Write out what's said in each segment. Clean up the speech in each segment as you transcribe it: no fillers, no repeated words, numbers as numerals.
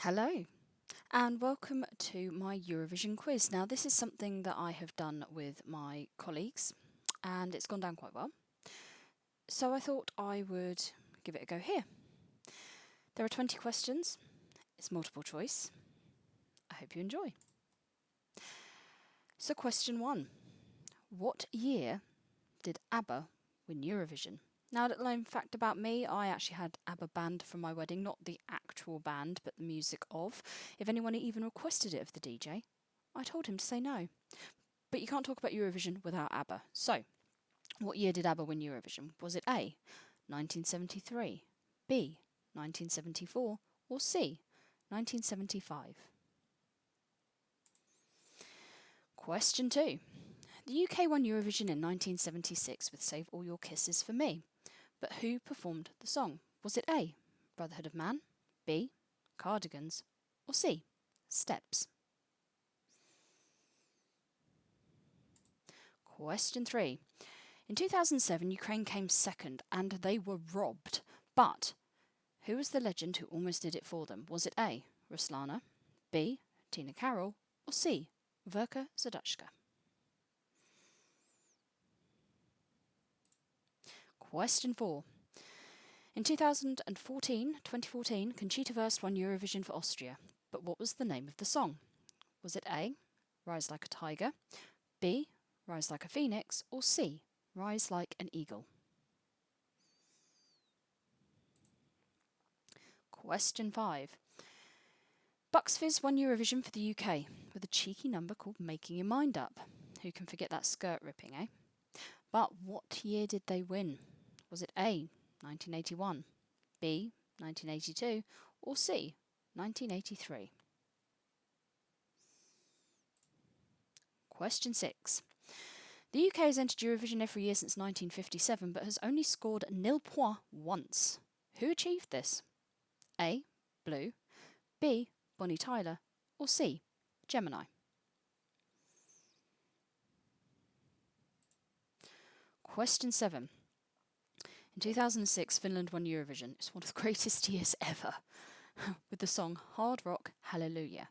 Hello, and welcome to my Eurovision quiz. Now, this is something that I have done with my colleagues, and it's gone down quite well. So I thought I would give it a go here. There are 20 questions, it's multiple choice. I hope you enjoy. So, question 1: what year did Abba win Eurovision? Now, a little known fact about me, I actually had Abba banned from my wedding, not the actual band, but the music of. If anyone even requested it of the DJ, I told him to say no. But you can't talk about Eurovision without Abba. So, what year did Abba win Eurovision? Was it A, 1973, B, 1974, or C, 1975? Question 2. The UK won Eurovision in 1976 with Save All Your Kisses for Me. But who performed the song? Was it A, Brotherhood of Man, B, Cardigans, or C, Steps? Question 3. In 2007, Ukraine came second and they were robbed. But who was the legend who almost did it for them? Was it A, Ruslana, B, Tina Karol, or C, Verka Serduchka? Question 4. In 2014, Conchita Wurst won Eurovision for Austria. But what was the name of the song? Was it A, Rise Like a Tiger, B, Rise Like a Phoenix, or C, Rise Like an Eagle? Question 5. Bucks Fizz won Eurovision for the UK with a cheeky number called Making Your Mind Up. Who can forget that skirt ripping, eh? But what year did they win? Was it A, 1981, B, 1982, or C, 1983? Question 6. The UK has entered Eurovision every year since 1957 but has only scored nil points once. Who achieved this? A, Blue, B, Bonnie Tyler, or C, Gemini? Question 7. In 2006, Finland won Eurovision. It's one of the greatest years ever, with the song Hard Rock Hallelujah.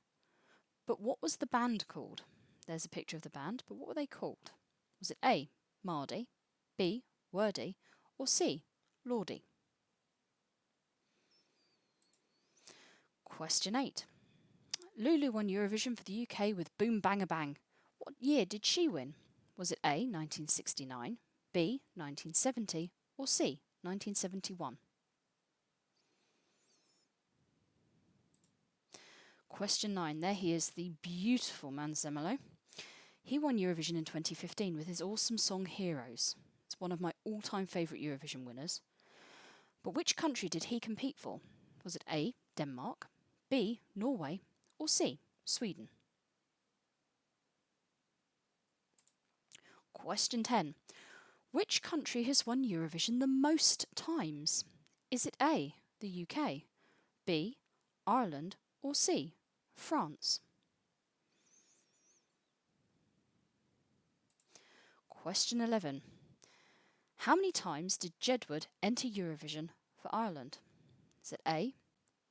But what was the band called? There's a picture of the band, but what were they called? Was it A, Mardy, B, Wordy, or C, Lordy? Question 8. Lulu won Eurovision for the UK with Boom Bang a Bang. What year did she win? Was it A, 1969, B, 1970, or C, 1971? Question 9. There he is, the beautiful Manzemolo. He won Eurovision in 2015 with his awesome song Heroes. It's one of my all-time favourite Eurovision winners. But which country did he compete for? Was it A, Denmark, B, Norway, or C, Sweden? Question 10. Which country has won Eurovision the most times? Is it A, the UK, B, Ireland, or C, France? Question 11. How many times did Jedward enter Eurovision for Ireland? Is it A,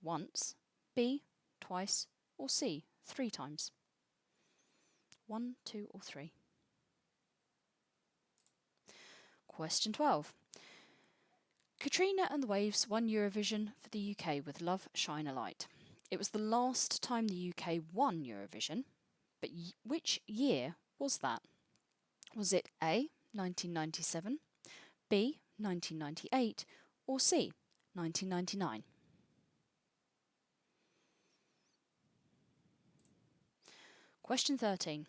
once, B, twice, or C, 3 times? 1, 2, or 3? Question 12. Katrina and the Waves won Eurovision for the UK with Love Shine a Light. It was the last time the UK won Eurovision, but which year was that? Was it A, 1997, B, 1998, or C, 1999? Question 13.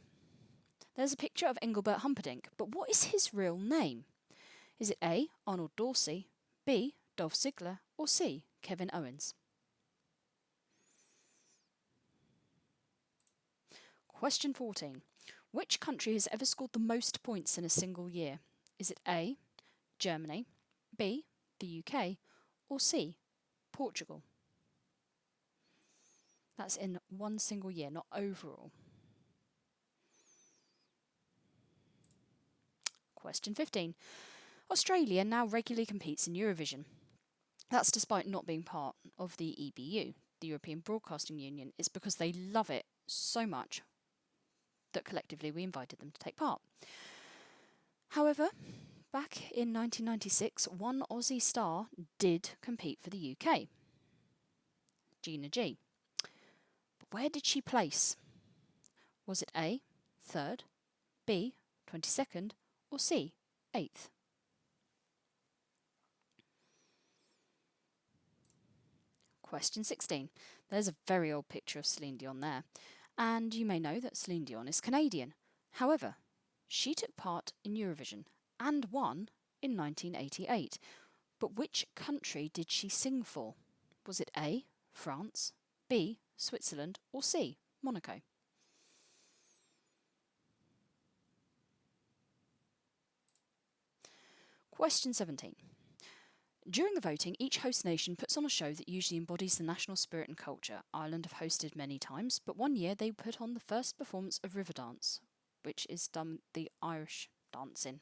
There's a picture of Engelbert Humperdinck, but what is his real name? Is it A, Arnold Dorsey, B, Dolph Ziggler, or C, Kevin Owens? Question 14. Which country has ever scored the most points in a single year? Is it A, Germany, B, the UK, or C, Portugal? That's in one single year, not overall. Question 15. Australia now regularly competes in Eurovision. That's despite not being part of the EBU. the European Broadcasting Union, it's because they love it so much that collectively we invited them to take part. However, back in 1996, one Aussie star did compete for the UK, Gina G. But where did she place? Was it A, 3rd, B, 22nd, or C, 8th? Question 16. There's a very old picture of Celine Dion there, and you may know that Celine Dion is Canadian. However, she took part in Eurovision and won in 1988. But which country did she sing for? Was it A, France, B, Switzerland, or C, Monaco? Question 17. During the voting, each host nation puts on a show that usually embodies the national spirit and culture. Ireland have hosted many times, but one year they put on the first performance of Riverdance, which is done the Irish dancing.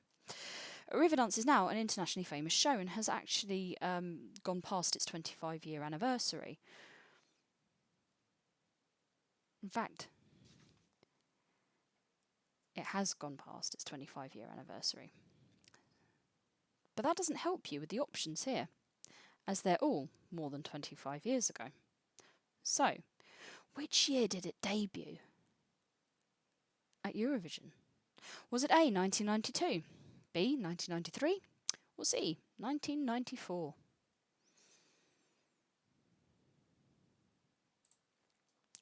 Riverdance is now an internationally famous show and has actually gone past its 25-year anniversary. In fact, it has gone past its 25-year anniversary. But that doesn't help you with the options here, as they're all more than 25 years ago. So, which year did it debut at Eurovision? Was it A, 1992, B, 1993, or C, 1994?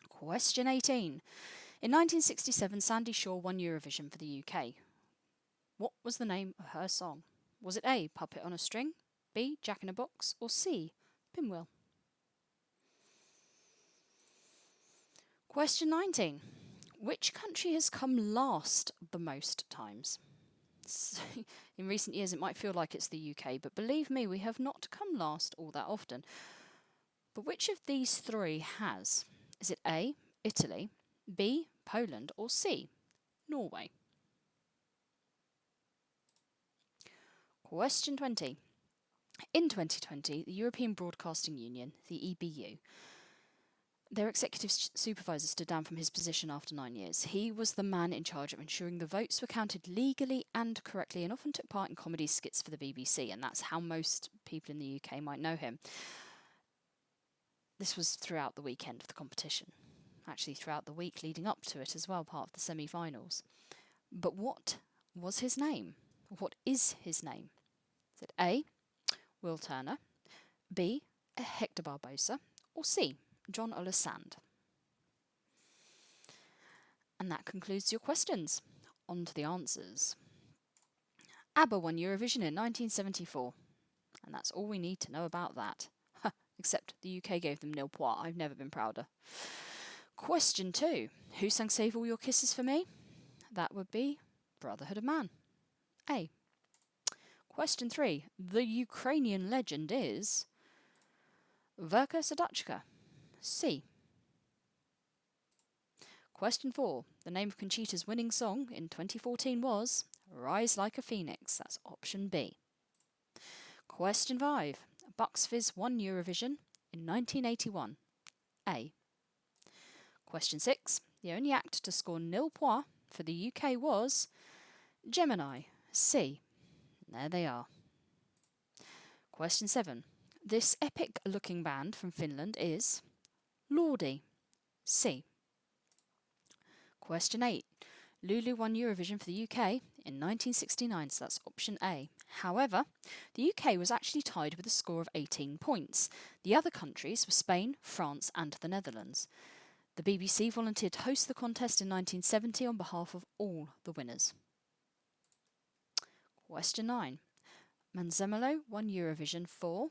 Question 18. In 1967, Sandy Shaw won Eurovision for the UK. What was the name of her song? Was it A, Puppet on a String, B, Jack in a Box, or C, Pinwheel? Question 19. Which country has come last the most times? So, in recent years it might feel like it's the UK, but believe me, we have not come last all that often. But which of these three has? Is it A, Italy, B, Poland, or C, Norway? Question 20. In 2020, the European Broadcasting Union, the EBU, their executive supervisor stood down from his position after 9 years. He was the man in charge of ensuring the votes were counted legally and correctly, and often took part in comedy skits for the BBC, and that's how most people in the UK might know him. This was throughout the weekend of the competition, actually throughout the week leading up to it as well, part of the semi-finals. But what was his name? What is his name? Is it A, Will Turner, B, Hector Barbosa, or C, John Olasand? And that concludes your questions. On to the answers. Abba won Eurovision in 1974, and that's all we need to know about that. Except the UK gave them nil points. I've never been prouder. Question 2. Who sang Save All Your Kisses for Me? That would be Brotherhood of Man. A. Question 3. The Ukrainian legend is Verka Serduchka. C. Question 4. The name of Conchita's winning song in 2014 was Rise Like a Phoenix. That's option B. Question 5. Bucks Fizz won Eurovision in 1981. A. Question 6. The only act to score nil points for the UK was Gemini. C. There they are. Question 7. This epic-looking band from Finland is Lordi. C. Question 8. Lulu won Eurovision for the UK in 1969, so that's option A. However, the UK was actually tied with a score of 18 points. The other countries were Spain, France and the Netherlands. The BBC volunteered to host the contest in 1970 on behalf of all the winners. Question 9. Manzemolo won Eurovision for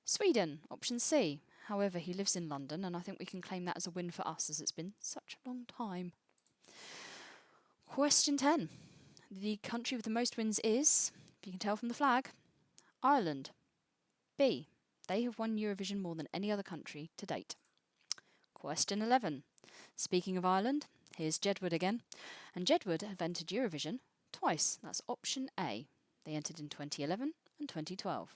Sweden, option C. However, he lives in London, and I think we can claim that as a win for us, as it's been such a long time. Question 10. The country with the most wins is, if you can tell from the flag, Ireland. B. They have won Eurovision more than any other country to date. Question 11. Speaking of Ireland, here's Jedward again. And Jedward have entered Eurovision twice. That's option A. They entered in 2011 and 2012.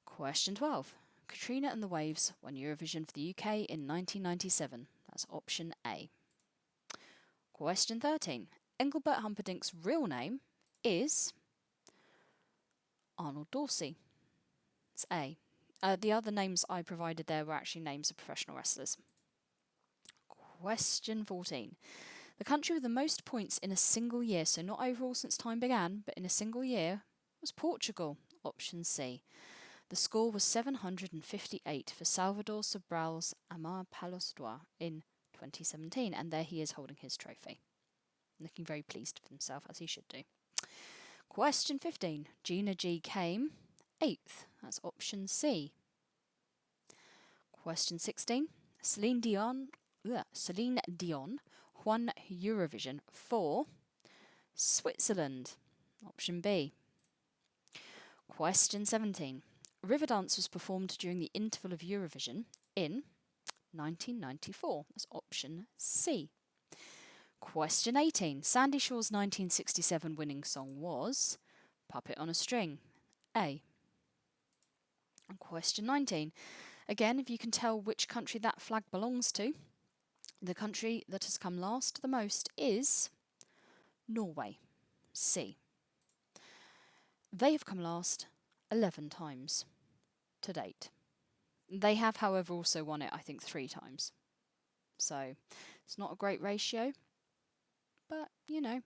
Question 12. Katrina and the Waves won Eurovision for the UK in 1997. That's option A. Question 13. Engelbert Humperdinck's real name is Arnold Dorsey. It's A. The other names I provided there were actually names of professional wrestlers. Question 14. The country with the most points in a single year, so not overall since time began, but in a single year, was Portugal. Option C. The score was 758 for Salvador Sobral's Amar Palos d'Oie in 2017, and there he is holding his trophy. Looking very pleased with himself, as he should do. Question 15. Gina G came 8th. That's option C. Question 16. Celine Dion won Eurovision for Switzerland. Option B. Question 17. Riverdance was performed during the interval of Eurovision in 1994. That's option C. Question 18. Sandy Shaw's 1967 winning song was Puppet on a String. A. And question 19. Again, if you can tell which country that flag belongs to, the country that has come last the most is Norway. C. They have come last 11 times to date. They have, however, also won it, I think, 3 times. So it's not a great ratio, but, you know.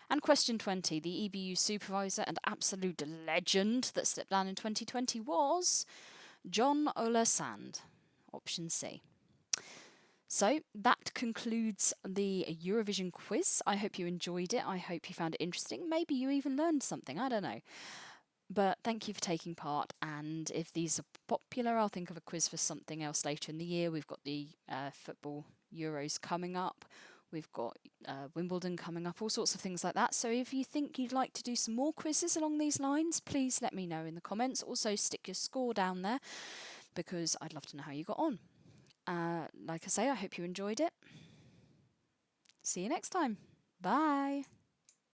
And question 20, the EBU supervisor and absolute legend that slipped down in 2020 was John Ola Sand. Option C. So that concludes the Eurovision quiz. I hope you enjoyed it. I hope you found it interesting. Maybe you even learned something. I don't know. But thank you for taking part. And if these are popular, I'll think of a quiz for something else later in the year. We've got the football Euros coming up. We've got Wimbledon coming up, all sorts of things like that. So if you think you'd like to do some more quizzes along these lines, please let me know in the comments. Also, stick your score down there because I'd love to know how you got on. Like I say, I hope you enjoyed it. See you next time. Bye.